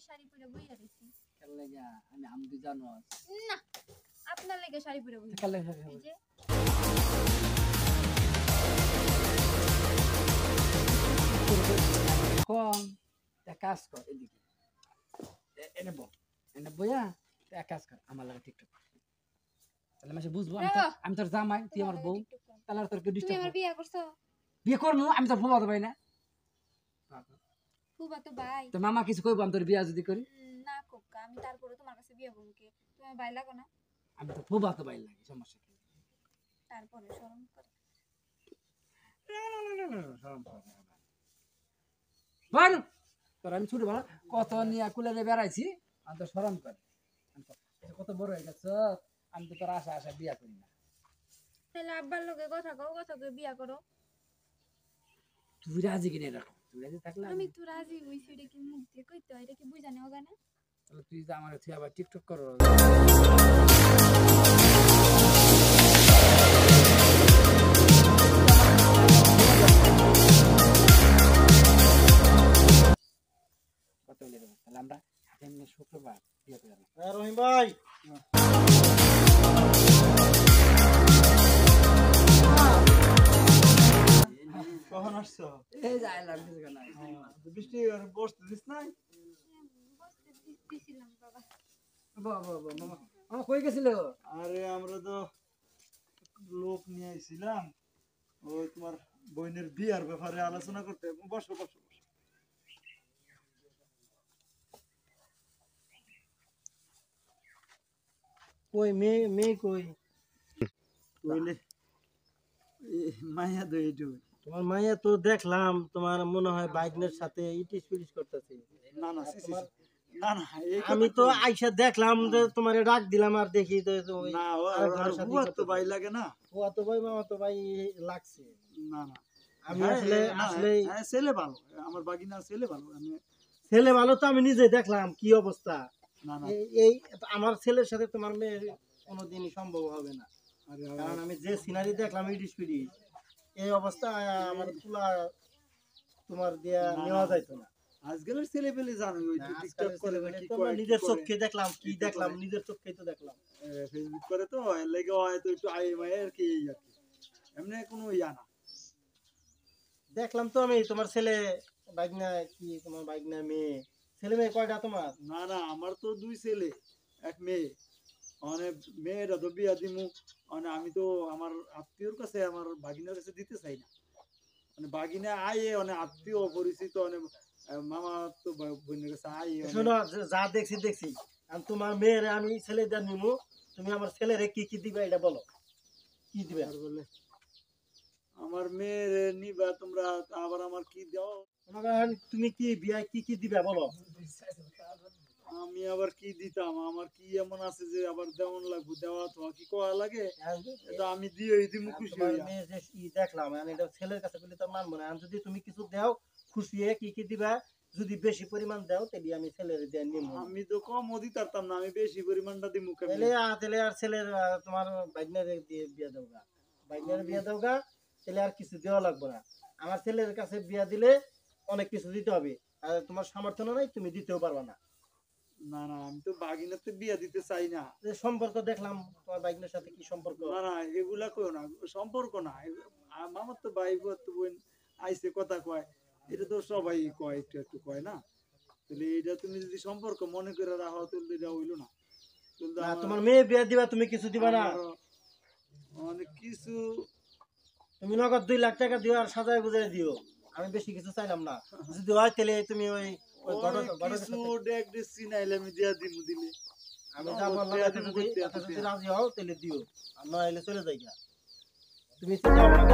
শাড়ি পরে বইয়া রইছি কেন লাগা আমি আমদি জানো না আপনার লাগে শাড়ি পরে বইয়া কেন লাগা এই যে কম এক কাজ কর এদিকে এনে বইয়া এক কাজ কর আমার লাগে টিকটক তাহলে মাসে বুঝবো আমি তোর জামাই তুই আমার বউ তাহলে আর তোর কে তুমি ডিস্টার্ব আমার বিয়ে করছো বিয়ে করবো আমি তোর ফুবা ভাই না ফুবা তো ভাই তোর মামা কিছু কইবো আমি তোর বিয়া যদি করি না কোকা আমি তারপরে তোমার কাছে বিয়ে করব কি তুমি ভাই লাগো না আমি তো ফুবা তো ভাই লাগে সমস্যা কি তারপরে শরম করে শরম করে বল তোর আমি ছোট বড় কত নিয়ে কুলে বেড়াইছি আমি তো শরম করে কত বড় হয়ে গেছ আমি তো তোর আশা আশা বিয়া করি না তাহলে আব্বার লগে কথা কও বিয়া করো তুই রাজি কিনে রাখো তুই রাজি থাকলে আমি তো রাজি হইছি এটা কি মুখ দিয়ে কইতে হয় এটা কি বুঝা নেও গানা তাহলে তুই যে আমার তুই আবার টিকটক করো কত বলে দেবো তাহলে আমরা এমনি শুক্রবার বিয়ে করে দেবো রহিম ভাই কখন আসছো এই যে আইলাম কিছু না বৃষ্টি বসতে দিস নাই বসতে দিছিলাম বাবা বাবা মামা মামা কই গেছিল আরে আমরা তো লোক নিয়ে আইছিলাম ওই তোমার বোনের বিয়ার ব্যাপারে আলোচনা করতে বসো বসো বসো কই মেয়ে কই কইলে মায়া দই তোমার মায়া তো দেখলাম তোমার মনে হয় বাইকনের সাথে ইটিস পিটিস করতেছে না না না না আমি তো আইসা দেখলাম যে তোমারে ডাক দিলাম আর দেখি না ও তো ভাই লাগে না ও তো ভাই মামা তো ভাই লাগছে না না আমি আসলে ছেলে ভালো আমার বাগিনা ছেলে ভালো আমি ছেলে ভালো তো আমি নিজে দেখলাম কি অবস্থা না না এই আমার ছেলের সাথে তোমার মেয়ের কোনোদিনই সম্ভব হবে না কারণ আমি যে সিনারি দেখলাম ইটিস পিটিস এই অবস্থা আমার তুলা তোমার দিয়া নেওয়া যাইতো না আজকালের ছেলে পেলে জানো ওই টিকটক করে কি করে নিজের চোখে দেখলাম কি দেখলাম নিজের চোখেই তো দেখলাম ফেসবুক করে তো লাগে হয়তো একটু আই মায়ের কি আর কি এমনি কোনো ইয়া না দেখলাম তো আমি তোমার ছেলে বাইকনা কি তোমার বাইকনা মেয়ে ছেলে মেয়ে কয়টা তোমার না না আমার তো দুই ছেলে এক মেয়ে মানে মেয়েরা তো বিয়া দিমু মানে আমি তো আমার আত্মীয়র কাছে আমার ভাগিনার কাছে দিতে চাই না মানে ভাগিনা আয়ে মানে আত্মীয় পরিচিত মানে মামা তো বোনের কাছে আয়ে শোনো যা দেখছি আর তোমার মেয়েরে আমি ছেলেদের নিমু তুমি আমার ছেলেরে কি কি দিবে এটা বলো কি দিবে আর বলে আমার মেয়েরে নিবা তোমরা আবার আমার কি দাও তুমি কি বিয়া কি কি দিবে বলো আমি আবার কি দিতাম আমার কি এমন আছে যে আবার দেওয়ান লাগবে দেওয়া তো কি কোয়া লাগে এটা আমি দিয়ে দিমু খুশি হই আমি যে দেখলাম মানে এটা ছেলের কাছে বলি তো মানব না আর যদি তুমি কিছু দাও খুশি হয়ে কি কি দিবা যদি বেশি পরিমাণ দাও তাহলে আমি ছেলের দিয়ে নিব আমি তো কম দিতাম না আমি বেশি পরিমাণটা দিমু তাহলে আর ছেলের তোমার বাইকনারে দিয়ে বিয়া দাওগা বাইকনারে বিয়া দাওগা তাহলে আর কিছু দেওয়া লাগবে না আমার ছেলের কাছে বিয়া দিলে অনেক কিছু দিতে হবে আর তোমার সামর্থ্য নাই তুমি দিতেও পারবে না না না আমি তো বাগিনাতে বিয়া দিতে চাই না সম্পর্ক দেখলাম তোমার বাগিনার সাথে কি সম্পর্ক না না এগুলা কইও না সম্পর্ক না মামার তো ভাই তো বোন আইছে কথা কয় এটা তো সবাই কয় একটু একটু কয় না তাহলে এটা তুমি যদি সম্পর্ক মনে করে রাখো তাহলে এটা হইলো না তোমার মেয়ে বিয়া দিবা তুমি কিছু দিবা না অনেক কিছু তুমি নগদ 2 লাখ টাকা দিও আর সাজায় বুঝাই দিও আমি বেশি কিছু চাইলাম না যদি হয় তাহলে তুমি ওই কিছু ডেক দিছি নাইলে আমি দিয়া দিমু দিলে আমি যাব লাগা যদি রাজি হও তাহলে দিও আর না হইলে চলে যাইগা তুমি তো যাও না